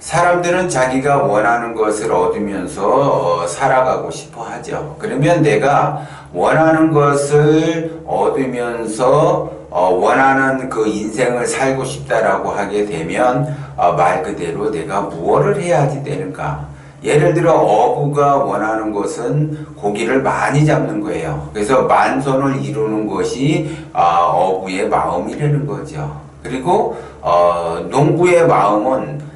사람들은 자기가 원하는 것을 얻으면서 살아가고 싶어 하죠. 그러면 내가 원하는 것을 얻으면서 원하는 그 인생을 살고 싶다라고 하게 되면 말 그대로 내가 무엇을 해야지 되는가? 예를 들어 어부가 원하는 것은 고기를 많이 잡는 거예요. 그래서 만선을 이루는 것이 어부의 마음이라는 거죠. 그리고 농부의 마음은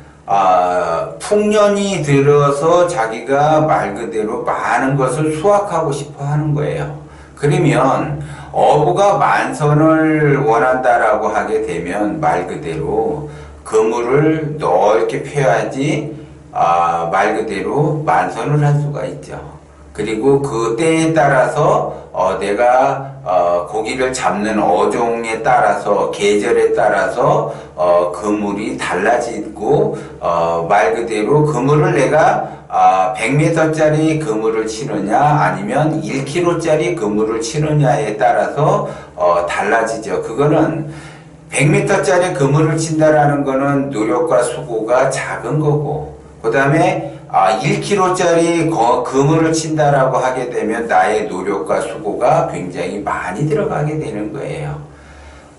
풍년이 들어서 자기가 말 그대로 많은 것을 수확하고 싶어 하는 거예요. 그러면 어부가 만선을 원한다라고 하게 되면 말 그대로 그물을 넓게 펴야지 말 그대로 만선을 할 수가 있죠. 그리고 그 때에 따라서 내가 고기를 잡는 어종에 따라서 계절에 따라서 그물이 달라지고 말 그대로 그물을 내가 100m짜리 그물을 치느냐 아니면 1kg짜리 그물을 치느냐에 따라서 달라지죠. 그거는 100m짜리 그물을 친다라는 거는 노력과 수고가 작은 거고, 그 다음에 1kg짜리 그물을 친다라고 하게 되면 나의 노력과 수고가 굉장히 많이 들어가게 되는 거예요.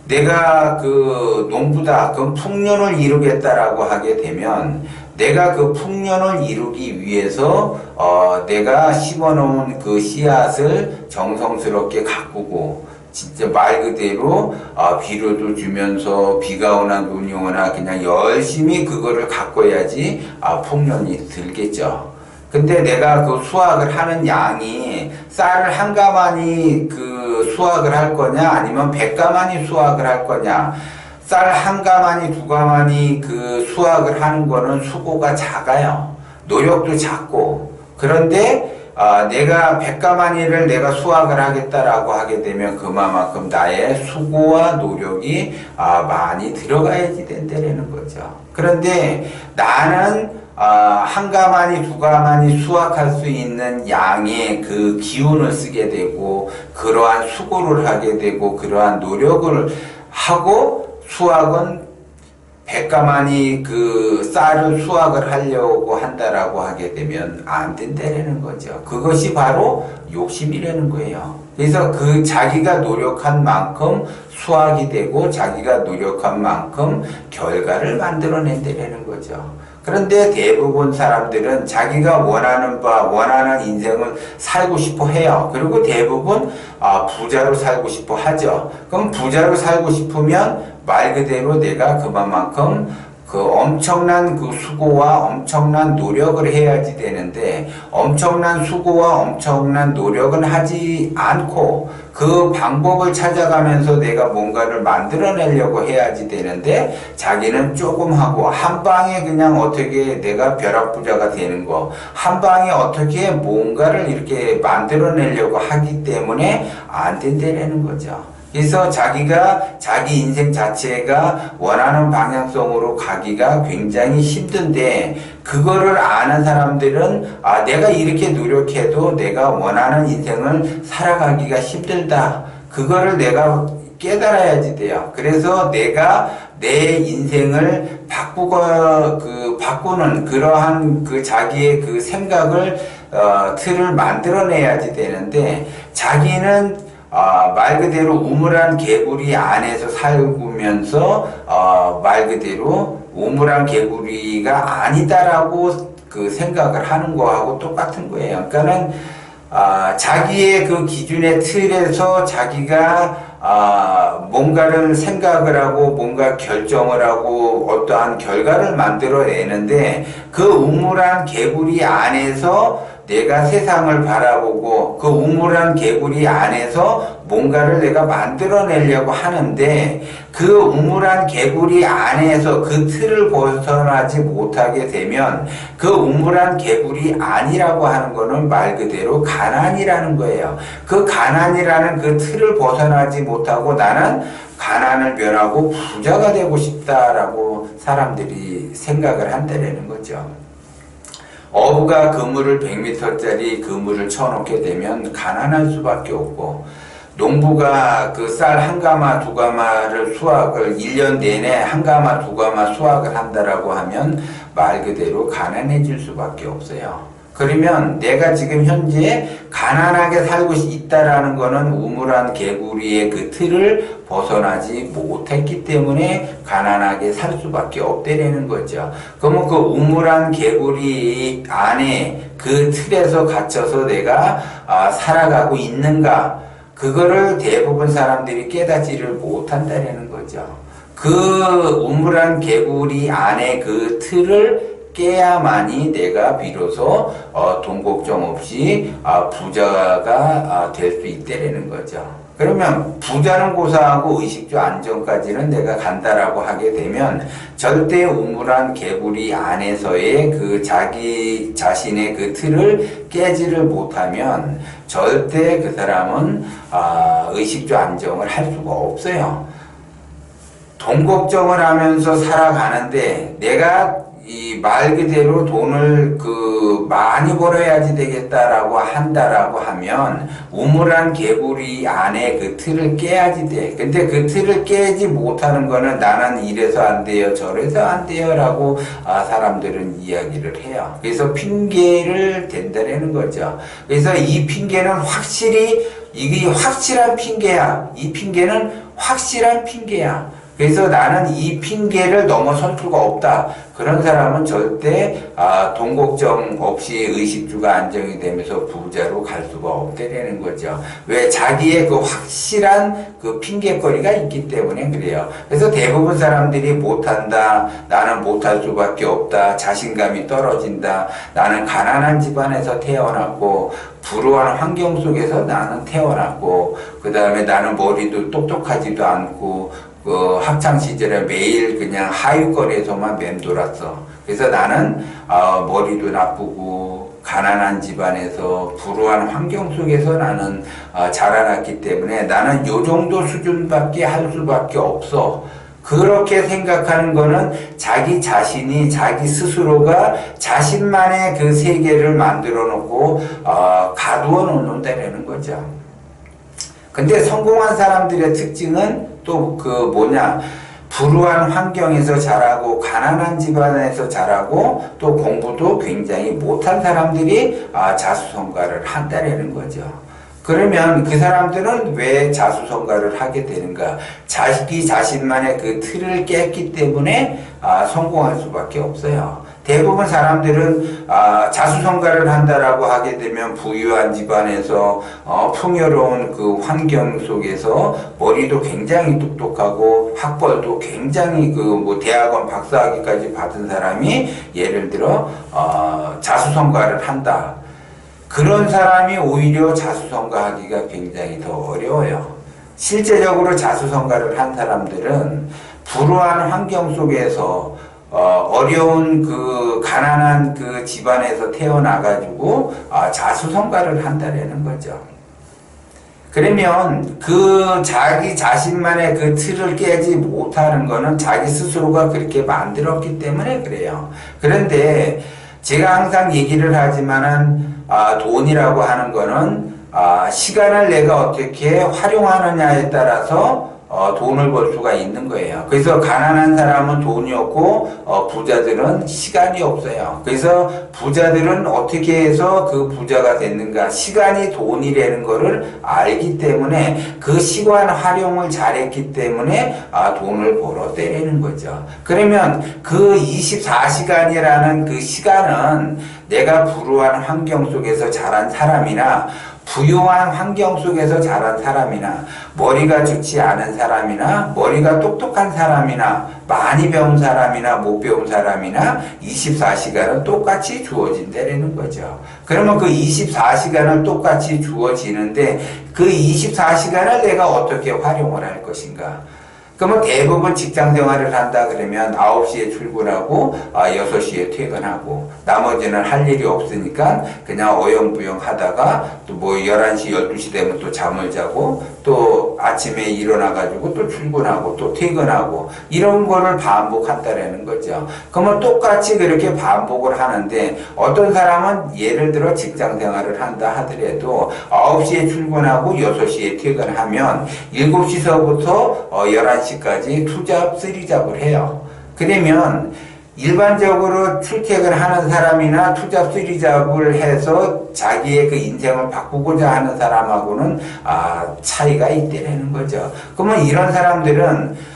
내가 그 농부다, 그럼 풍년을 이루겠다라고 하게 되면 내가 그 풍년을 이루기 위해서 내가 심어놓은 그 씨앗을 정성스럽게 가꾸고 진짜 말 그대로 비료도 주면서 비가 오나 눈이 오나 그냥 열심히 그거를 가꿔야지 풍년이 들겠죠. 근데 내가 그 수확을 하는 양이 쌀을 한 가마니 그 수확을 할 거냐 아니면 100가마니 수확을 할 거냐, 쌀 한 가마니 두 가마니 그 수확을 하는 거는 수고가 작아요. 노력도 작고. 그런데 내가 100가마니를 내가 수확을 하겠다라고 하게 되면 그만큼 나의 수고와 노력이 많이 들어가야지 된다는 거죠. 그런데 나는 한 가마니 두 가마니 수확할 수 있는 양의 그 기운을 쓰게 되고 그러한 수고를 하게 되고 그러한 노력을 하고 수확은 100가마니 그 쌀을 수확을 하려고 한다라고 하게 되면 안 된다라는 거죠. 그것이 바로 욕심이라는 거예요. 그래서 그 자기가 노력한 만큼 수확이 되고 자기가 노력한 만큼 결과를 만들어낸다라는 거죠. 그런데 대부분 사람들은 자기가 원하는 원하는 인생을 살고 싶어 해요. 그리고 대부분 부자로 살고 싶어 하죠. 그럼 부자로 살고 싶으면 말 그대로 내가 그만큼 그 엄청난 그 수고와 엄청난 노력을 해야지 되는데 엄청난 수고와 엄청난 노력은 하지 않고 그 방법을 찾아가면서 내가 뭔가를 만들어내려고 해야지 되는데 자기는 조금 하고 한 방에 그냥 어떻게 내가 벼락부자가 되는 거, 한 방에 어떻게 뭔가를 이렇게 만들어내려고 하기 때문에 안 된다는 거죠. 그래서 자기가 자기 인생 자체가 원하는 방향성으로 가기가 굉장히 힘든데 그거를 아는 사람들은 내가 이렇게 노력해도 내가 원하는 인생을 살아가기가 힘들다. 그거를 내가 깨달아야지 돼요. 그래서 내가 내 인생을 바꾸는 그러한 그 자기의 그 생각을 틀을 만들어내야지 되는데 자기는 말 그대로 우물한 개구리 안에서 살면서 말 그대로 우물한 개구리가 아니다라고 그 생각을 하는 거하고 똑같은 거예요. 그러니까는 자기의 그 기준의 틀에서 자기가 뭔가를 생각을 하고 뭔가 결정을 하고 어떠한 결과를 만들어내는데 그 우물한 개구리 안에서 내가 세상을 바라보고 그 우물한 개구리 안에서 뭔가를 내가 만들어내려고 하는데 그 우물한 개구리 안에서 그 틀을 벗어나지 못하게 되면 그 우물한 개구리 아니라고 하는 거는 말 그대로 가난이라는 거예요. 그 가난이라는 그 틀을 벗어나지 못하고 나는 가난을 면하고 부자가 되고 싶다라고 사람들이 생각을 한다는 거죠. 어부가 그물을 100m짜리 그물을 쳐놓게 되면 가난할 수밖에 없고 농부가 그 쌀 한 가마 두 가마를 수확을 1년 내내 한 가마 두 가마 수확을 한다라고 하면 말 그대로 가난해질 수밖에 없어요. 그러면 내가 지금 현재 가난하게 살고 있다라는 거는 우물안 개구리의 그 틀을 벗어나지 못했기 때문에 가난하게 살 수밖에 없다라는 거죠. 그러면 그 우물안 개구리 안에 그 틀에서 갇혀서 내가 살아가고 있는가? 그거를 대부분 사람들이 깨닫지를 못한다라는 거죠. 그 우물안 개구리 안에 그 틀을 깨야만이 내가 비로소 돈 걱정 없이 부자가 될 수 있다라는 거죠. 그러면 부자는 고사하고 의식주 안정까지는 내가 간다라고 하게 되면 절대 우물안 개구리 안에서의 그 자기 자신의 그 틀을 깨지를 못하면 절대 그 사람은 의식주 안정을 할 수가 없어요. 돈 걱정을 하면서 살아가는데 내가 이 말 그대로 돈을 많이 벌어야지 되겠다라고 한다라고 하면 우물안 개구리 안에 그 틀을 깨야지 돼. 근데 그 틀을 깨지 못하는 거는 나는 이래서 안 돼요, 저래서 안 돼요라고 사람들은 이야기를 해요. 그래서 핑계를 댄다라는 거죠. 그래서 이 핑계는 확실히 이게 확실한 핑계야. 이 핑계는 확실한 핑계야. 그래서 나는 이 핑계를 넘어설 수가 없다. 그런 사람은 절대 돈 걱정 없이 의식주가 안정이 되면서 부자로 갈 수가 없다라는 거죠. 왜? 자기의 그 확실한 그 핑계거리가 있기 때문에 그래요. 그래서 대부분 사람들이 못한다, 나는 못할 수밖에 없다, 자신감이 떨어진다, 나는 가난한 집안에서 태어났고 불우한 환경 속에서 나는 태어났고 그 다음에 나는 머리도 똑똑하지도 않고 학창 시절에 매일 그냥 하위권에서만 맴돌았어. 그래서 나는 머리도 나쁘고 가난한 집안에서 불우한 환경 속에서 나는 자라났기 때문에 나는 요 정도 수준밖에 할 수밖에 없어. 그렇게 생각하는 거는 자기 자신이 자기 스스로가 자신만의 그 세계를 만들어 놓고 가두어 놓는다라는 거죠. 근데 성공한 사람들의 특징은 또 불우한 환경에서 자라고 가난한 집안에서 자라고 또 공부도 굉장히 못한 사람들이 자수성가를 한다라는 거죠. 그러면 그 사람들은 왜 자수성가를 하게 되는가? 자기 자신만의 그 틀을 깼기 때문에 성공할 수밖에 없어요. 대부분 사람들은 자수성가를 한다라고 하게 되면 부유한 집안에서 풍요로운 그 환경 속에서 머리도 굉장히 똑똑하고 학벌도 굉장히 대학원 박사학위까지 받은 사람이 예를 들어 자수성가를 한다. 그런 사람이 오히려 자수성가하기가 굉장히 더 어려워요. 실제적으로 자수성가를 한 사람들은 불우한 환경 속에서 어려운 그 가난한 그 집안에서 태어나가지고 자수성가를 한다라는 거죠. 그러면 그 자기 자신만의 그 틀을 깨지 못하는 거는 자기 스스로가 그렇게 만들었기 때문에 그래요. 그런데 제가 항상 얘기를 하지만은 돈이라고 하는 거는 시간을 내가 어떻게 활용하느냐에 따라서 돈을 벌 수가 있는 거예요. 그래서 가난한 사람은 돈이 없고 부자들은 시간이 없어요. 그래서 부자들은 어떻게 해서 그 부자가 됐는가? 시간이 돈이라는 거를 알기 때문에 그 시간 활용을 잘했기 때문에 돈을 벌어들이는 거죠. 그러면 그 24시간이라는 그 시간은 내가 불우한 환경 속에서 자란 사람이나 부유한 환경 속에서 자란 사람이나 머리가 좋지 않은 사람이나 머리가 똑똑한 사람이나 많이 배운 사람이나 못 배운 사람이나 24시간은 똑같이 주어진다는 거죠. 그러면 그 24시간을 똑같이 주어지는데 그 24시간을 내가 어떻게 활용을 할 것인가? 그러면 대부분 직장 생활을 한다 그러면 9시에 출근하고 6시에 퇴근하고 나머지는 할 일이 없으니까 그냥 어영부영 하다가 또 뭐 11시, 12시 되면 또 잠을 자고 또 아침에 일어나가지고 또 출근하고 또 퇴근하고 이런 거를 반복한다라는 거죠. 그러면 똑같이 그렇게 반복을 하는데 어떤 사람은 예를 들어 직장 생활을 한다 하더라도 9시에 출근하고 6시에 퇴근하면 7시서부터 11시까지 투잡, 쓰리잡을 해요. 그러면 일반적으로 출퇴근하는 사람이나 투잡, 쓰리잡을 해서 자기의 그 인생을 바꾸고자 하는 사람하고는 차이가 있다는 거죠. 그러면 이런 사람들은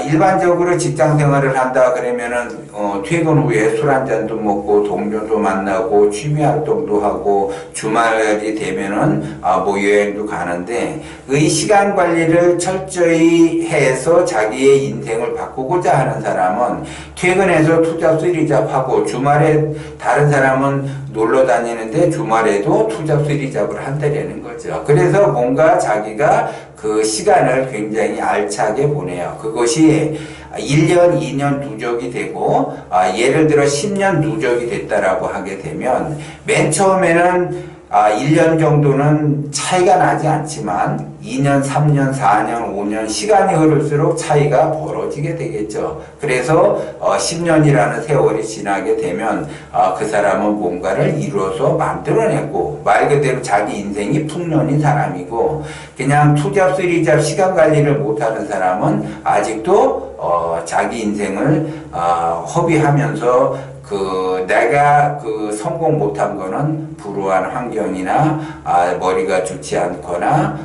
일반적으로 직장 생활을 한다 그러면은 퇴근 후에 술 한 잔도 먹고 동료도 만나고 취미 활동도 하고 주말이 되면은 뭐 여행도 가는데 이 시간 관리를 철저히 해서 자기의 인생을 바꾸고자 하는 사람은 퇴근해서 투잡, 쓰리잡하고 주말에 다른 사람은 놀러 다니는데 주말에도 투잡, 쓰리잡을 한다는 거죠. 그래서 뭔가 자기가 그 시간을 굉장히 알차게 보내요. 그것이 1년, 2년 누적이 되고 예를 들어 10년 누적이 됐다라고 하게 되면 맨 처음에는 1년 정도는 차이가 나지 않지만 2년, 3년, 4년, 5년 시간이 흐를수록 차이가 벌어지게 되겠죠. 그래서 10년이라는 세월이 지나게 되면 그 사람은 뭔가를 이루어서 만들어내고 말 그대로 자기 인생이 풍년인 사람이고 그냥 투잡, 쓰리잡 시간 관리를 못하는 사람은 아직도 자기 인생을 허비하면서 내가 성공 못한 거는 불우한 환경이나 머리가 좋지 않거나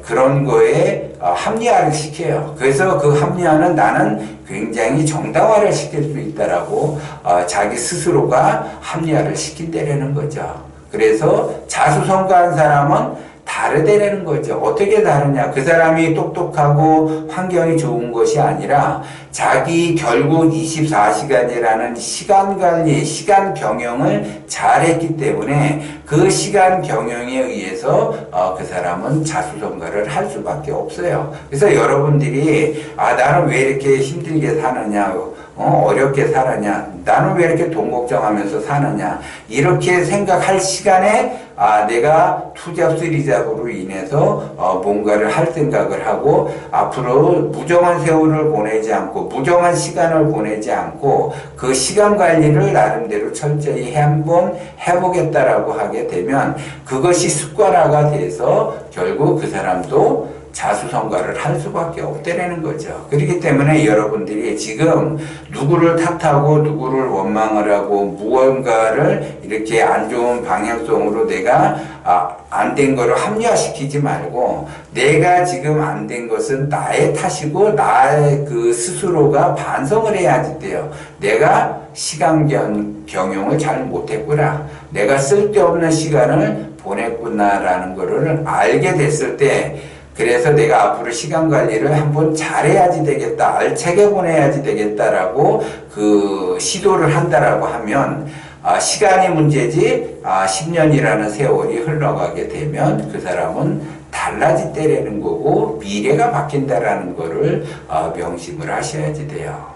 그런 거에 합리화를 시켜요. 그래서 그 합리화는 나는 굉장히 정당화를 시킬 수 있다라고 자기 스스로가 합리화를 시킨다라는 거죠. 그래서 자수성가한 사람은 다르다라는 거죠. 어떻게 다르냐? 그 사람이 똑똑하고 환경이 좋은 것이 아니라 자기 결국 24시간이라는 시간 관리, 시간 경영을 잘했기 때문에 그 시간 경영에 의해서 그 사람은 자수성가를 할 수밖에 없어요. 그래서 여러분들이 나는 왜 이렇게 힘들게 사느냐, 어렵게 살았냐, 나는 왜 이렇게 돈 걱정하면서 사느냐, 이렇게 생각할 시간에 내가 투잡, 쓰리잡으로 인해서 뭔가를 할 생각을 하고 앞으로 무정한 세월을 보내지 않고 무정한 시간을 보내지 않고 그 시간 관리를 나름대로 철저히 한번 해보겠다라고 하게 되면 그것이 습관화가 돼서 결국 그 사람도 자수성가를 할 수밖에 없다라는 거죠. 그렇기 때문에 여러분들이 지금 누구를 탓하고 누구를 원망을 하고 무언가를 이렇게 안 좋은 방향성으로 내가 안 된 거를 합리화시키지 말고 내가 지금 안 된 것은 나의 탓이고 나의 그 스스로가 반성을 해야지 돼요. 내가 시간 경영을 잘 못했구나. 내가 쓸데없는 시간을 보냈구나라는 거를 알게 됐을 때 그래서 내가 앞으로 시간 관리를 한번 잘해야지 되겠다, 알차게 보내야지 되겠다라고 그 시도를 한다라고 하면 시간이 문제지 10년이라는 세월이 흘러가게 되면 그 사람은 달라지때라는 거고 미래가 바뀐다라는 거를 명심을 하셔야지 돼요.